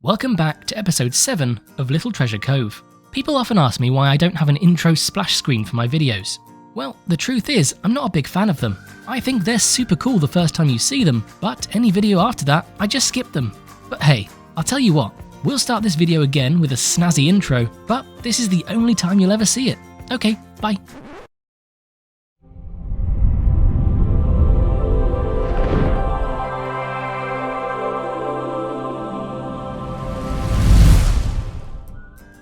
Welcome back to episode 7 of Little Treasure Cove. People often ask me why I don't have an intro splash screen for my videos. Well, the truth is, I'm not a big fan of them. I think they're super cool the first time you see them, but any video after that, I just skip them. But hey, I'll tell you what, we'll start this video again with a snazzy intro, but this is the only time you'll ever see it. Okay, bye.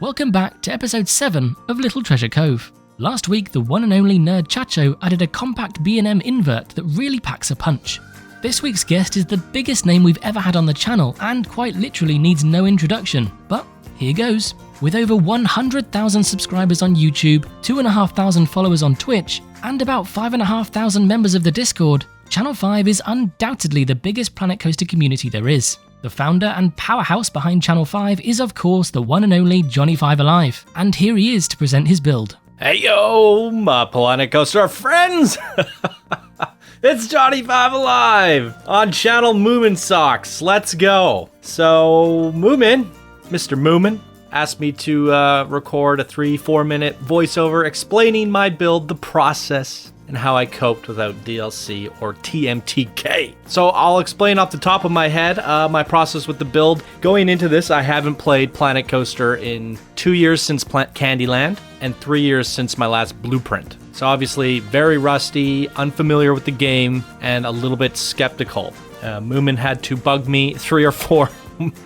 Welcome back to episode 7 of Little Treasure Cove. Last week, the one and only Nerd Chacho added a compact B&M invert that really packs a punch. This week's guest is the biggest name we've ever had on the channel and quite literally needs no introduction, but here goes. With over 100,000 subscribers on YouTube, 2,500 followers on Twitch, and about 5,500 members of the Discord, Channel 5 is undoubtedly the biggest Planet Coaster community there is. The founder and powerhouse behind Channel 5 is of course the one and only JonnyFiveAlive, and here he is to present his build. Hey yo, my Planet Coaster friends! It's JonnyFiveAlive on channel Moomin Socks. Let's go. So Moomin, Mr. Moomin, asked me to record a 3-4 minute voiceover explaining my build, the process, and how I coped without DLC or TMTK. So I'll explain off the top of my head my process with the build. Going into this, I haven't played Planet Coaster in 2 years since Candyland and 3 years since my last blueprint. So obviously very rusty, unfamiliar with the game, and a little bit skeptical. Moomin had to bug me 3 or 4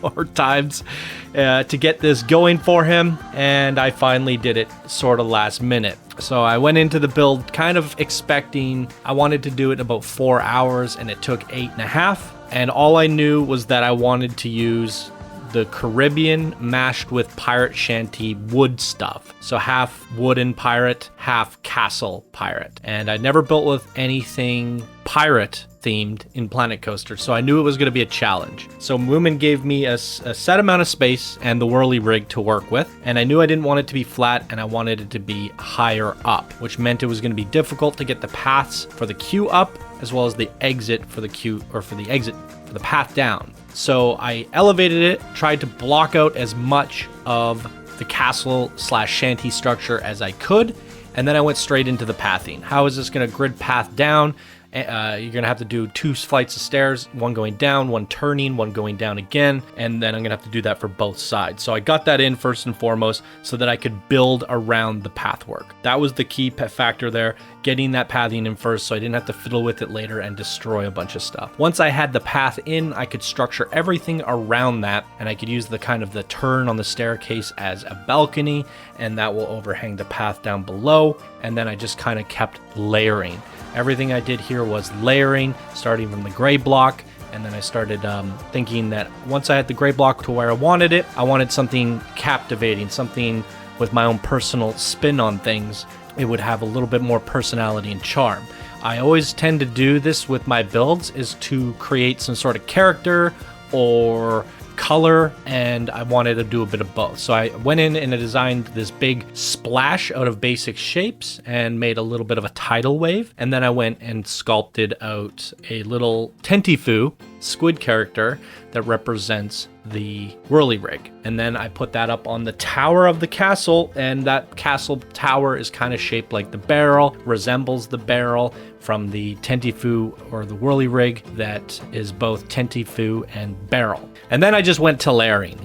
more times to get this going for him, and I finally did it sort of last minute. So I went into the build kind of expecting I wanted to do it in about 4 hours, and it took 8.5. And all I knew was that I wanted to use the Caribbean mashed with pirate shanty wood stuff. So half wooden pirate, half castle pirate. And I never built with anything pirate themed in Planet Coaster, so I knew it was going to be a challenge. So Moomin gave me a set amount of space and the whirly rig to work with, and I knew I didn't want it to be flat and I wanted it to be higher up, which meant it was going to be difficult to get the paths for the queue up as well as the exit for the queue, or for the exit for the path down. So I elevated it, tried to block out as much of the castle / shanty structure as I could, and then I went straight into the pathing. How is this going to grid path down? You're going to have to do 2 flights of stairs, one going down, one turning, one going down again, and then I'm going to have to do that for both sides. So I got that in first and foremost so that I could build around the path work. That was the key factor there, getting that pathing in first so I didn't have to fiddle with it later and destroy a bunch of stuff. Once I had the path in, I could structure everything around that, and I could use the kind of the turn on the staircase as a balcony, and that will overhang the path down below, and then I just kind of kept layering. Everything I did here was layering, starting from the gray block, and then I started thinking that once I had the gray block to where I wanted it, I wanted something captivating, something with my own personal spin on things. It would have a little bit more personality and charm. I always tend to do this with my builds, is to create some sort of character or color, and I wanted to do a bit of both. So I went in and I designed this big splash out of basic shapes and made a little bit of a tidal wave, and then I went and sculpted out a little Tentifu squid character that represents the whirly rig, and then I put that up on the tower of the castle, and that castle tower is kind of shaped like the barrel, resembles the barrel from the Tentifu or the whirly rig that is both Tentifu and barrel. And then I just went to layering,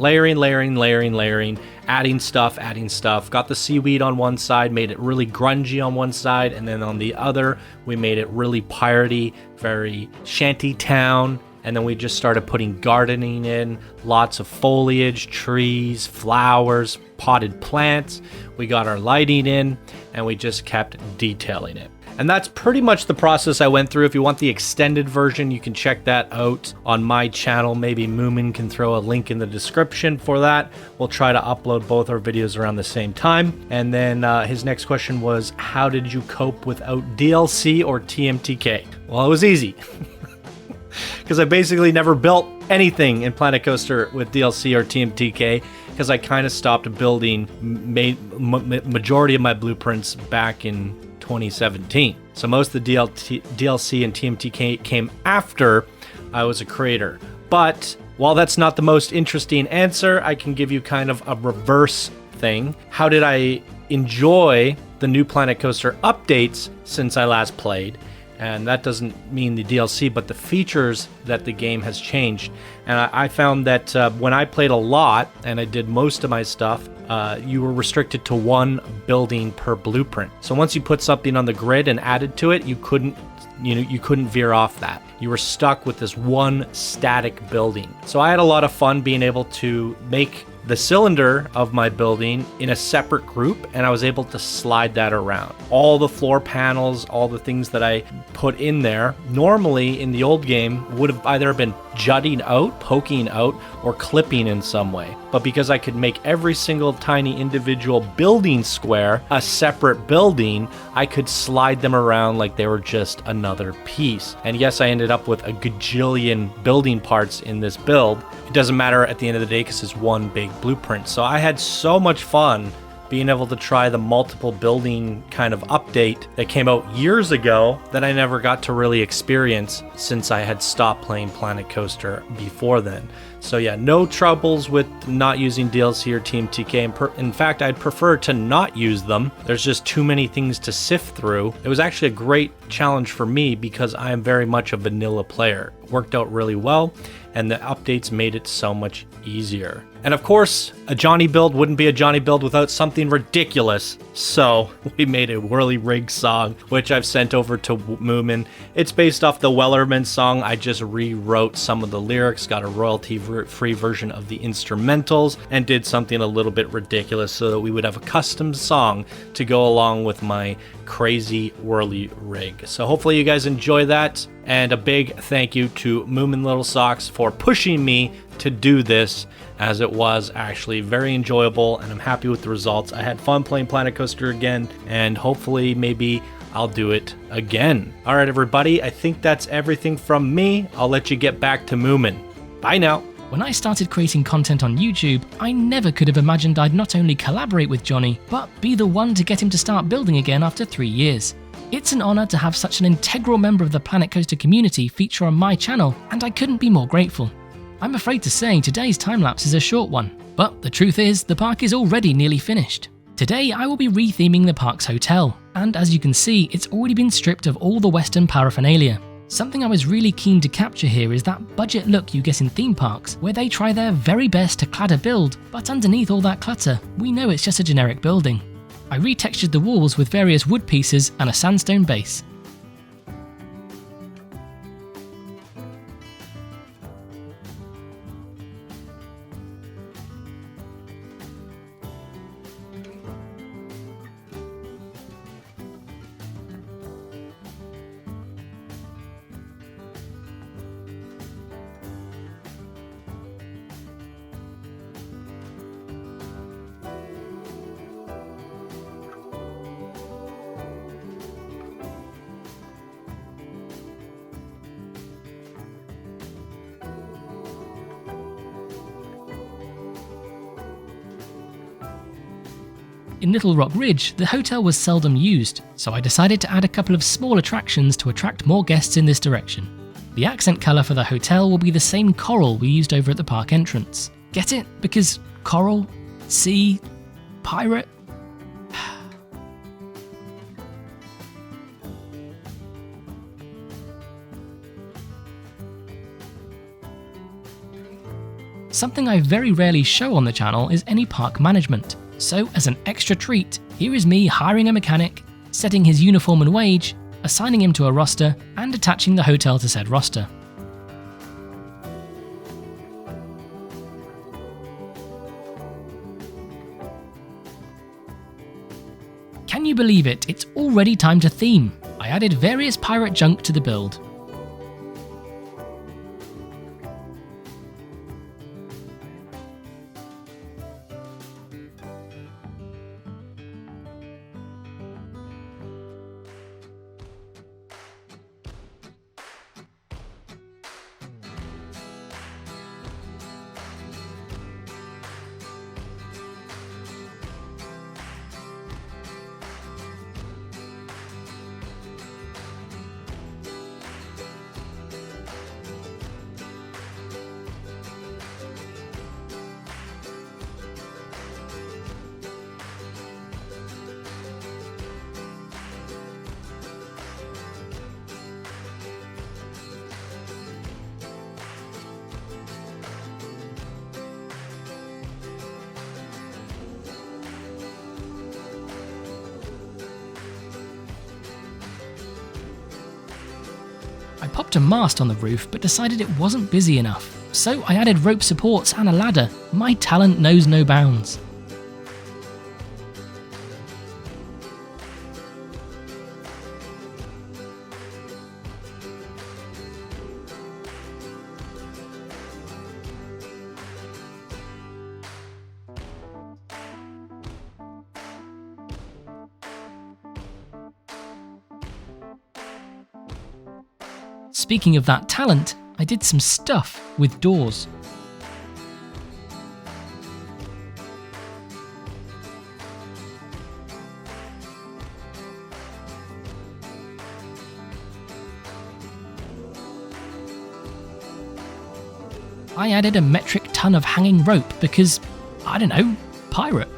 adding stuff, got the seaweed on one side, made it really grungy on one side, and then on the other we made it really piratey, very shanty town. And then we just started putting gardening in, lots of foliage, trees, flowers, potted plants. We got our lighting in, and we just kept detailing it. And that's pretty much the process I went through. If you want the extended version, you can check that out on my channel. Maybe Moomin can throw a link in the description for that. We'll try to upload both our videos around the same time. And then his next question was, how did you cope without DLC or TMTK? Well, it was easy. Because I basically never built anything in Planet Coaster with DLC or TMTK, because I kind of stopped building majority of my blueprints back in 2017. So most of the DLC and TMTK came after I was a creator. But while that's not the most interesting answer, I can give you kind of a reverse thing. How did I enjoy the new Planet Coaster updates since I last played? And that doesn't mean the DLC, but the features that the game has changed. And I found that when I played a lot and I did most of my stuff, you were restricted to one building per blueprint. So once you put something on the grid and added to it, you couldn't veer off that. You were stuck with this one static building. So I had a lot of fun being able to make the cylinder of my building in a separate group, and I was able to slide that around. All the floor panels, all the things that I put in there, normally in the old game would have either been jutting out, poking out, or clipping in some way. But because I could make every single tiny individual building square a separate building, I could slide them around like they were just another piece. And yes, I ended up with a gajillion building parts in this build. It doesn't matter at the end of the day because it's one big blueprint. So I had so much fun being able to try the multiple building kind of update that came out years ago that I never got to really experience since I had stopped playing Planet Coaster before then. So yeah, no troubles with not using DLC or TMTK. In fact, I'd prefer to not use them. There's just too many things to sift through. It was actually a great challenge for me because I am very much a vanilla player. It worked out really well, and the updates made it so much easier. And of course, a Johnny build wouldn't be a Johnny build without something ridiculous. So we made a Whirlyman Song, which I've sent over to Moomin. It's based off the Whirlyman Song. I just rewrote some of the lyrics, got a royalty-free version of the instrumentals, and did something a little bit ridiculous so that we would have a custom song to go along with my crazy whirly rig. So hopefully you guys enjoy that. And a big thank you to Moomin Little Socks for pushing me to do this, as it was actually very enjoyable and I'm happy with the results. I had fun playing Planet Coaster again, and hopefully maybe I'll do it again. All right, everybody, I think that's everything from me. I'll let you get back to Moomin. Bye now. When I started creating content on YouTube, I never could have imagined I'd not only collaborate with Johnny, but be the one to get him to start building again after 3 years. It's an honour to have such an integral member of the Planet Coaster community feature on my channel, and I couldn't be more grateful. I'm afraid to say today's time-lapse is a short one, but the truth is the park is already nearly finished. Today I will be retheming the park's hotel, and as you can see it's already been stripped of all the Western paraphernalia. Something I was really keen to capture here is that budget look you get in theme parks, where they try their very best to clad a build, but underneath all that clutter, we know it's just a generic building. I retextured the walls with various wood pieces and a sandstone base. In Little Rock Ridge, the hotel was seldom used, so I decided to add a couple of small attractions to attract more guests in this direction. The accent colour for the hotel will be the same coral we used over at the park entrance. Get it? Because coral, sea, pirate. Something I very rarely show on the channel is any park management. So as an extra treat, here is me hiring a mechanic, setting his uniform and wage, assigning him to a roster, and attaching the hotel to said roster. Can you believe it? It's already time to theme. I added various pirate junk to the build. I popped a mast on the roof but decided it wasn't busy enough, so I added rope supports and a ladder. My talent knows no bounds. Speaking of that talent, I did some stuff with doors. I added a metric ton of hanging rope because, I don't know, pirate.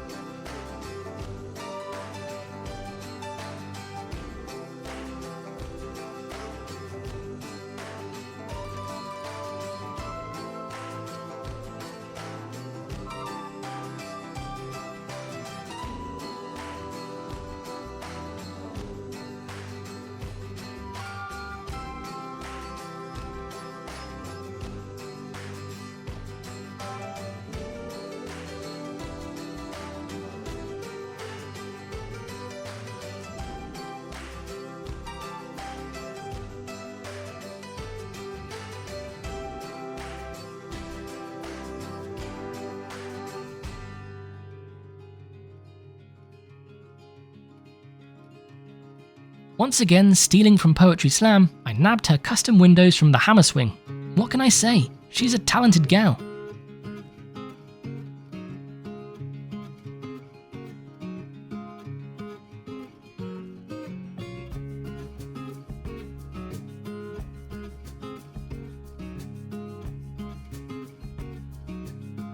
Once again, stealing from Poetry Slam, I nabbed her custom windows from the Hammer Swing. What can I say? She's a talented gal.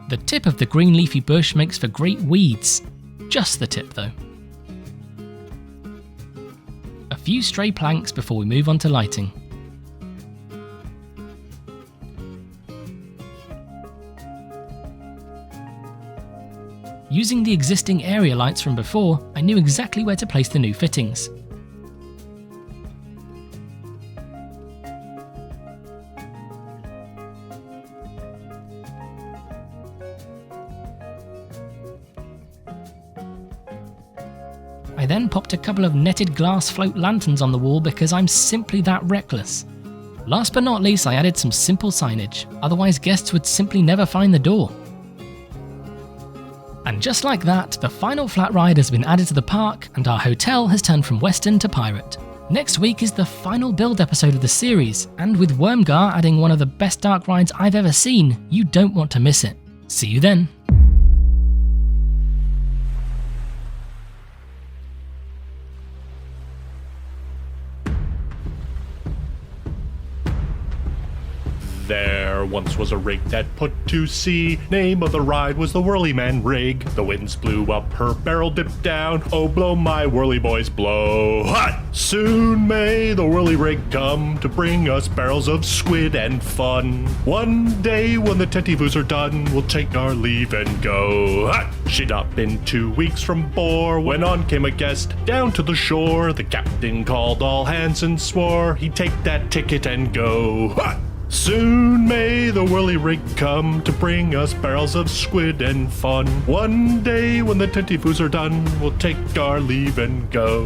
The tip of the green leafy bush makes for great weeds. Just the tip though. A few stray planks before we move on to lighting. Using the existing area lights from before, I knew exactly where to place the new fittings. I then popped a couple of netted glass float lanterns on the wall because I'm simply that reckless. Last but not least, I added some simple signage, otherwise guests would simply never find the door. And just like that, the final flat ride has been added to the park and our hotel has turned from Western to Pirate. Next week is the final build episode of the series, and with Wormgar adding one of the best dark rides I've ever seen, you don't want to miss it. See you then. There once was a rig that put to sea. Name of the ride was the Whirlyman rig. The winds blew up, her barrel dipped down. Oh, blow my whirly boys, blow. Hot! Soon may the whirly rig come to bring us barrels of squid and fun. One day when the tenty-voos are done, we'll take our leave and go. Hot! She'd not been 2 weeks from Bore when on came a guest down to the shore. The captain called all hands and swore he'd take that ticket and go. Hot! Soon may the whirly rig come to bring us barrels of squid and fun. One day when the tenty-voos are done, we'll take our leave and go.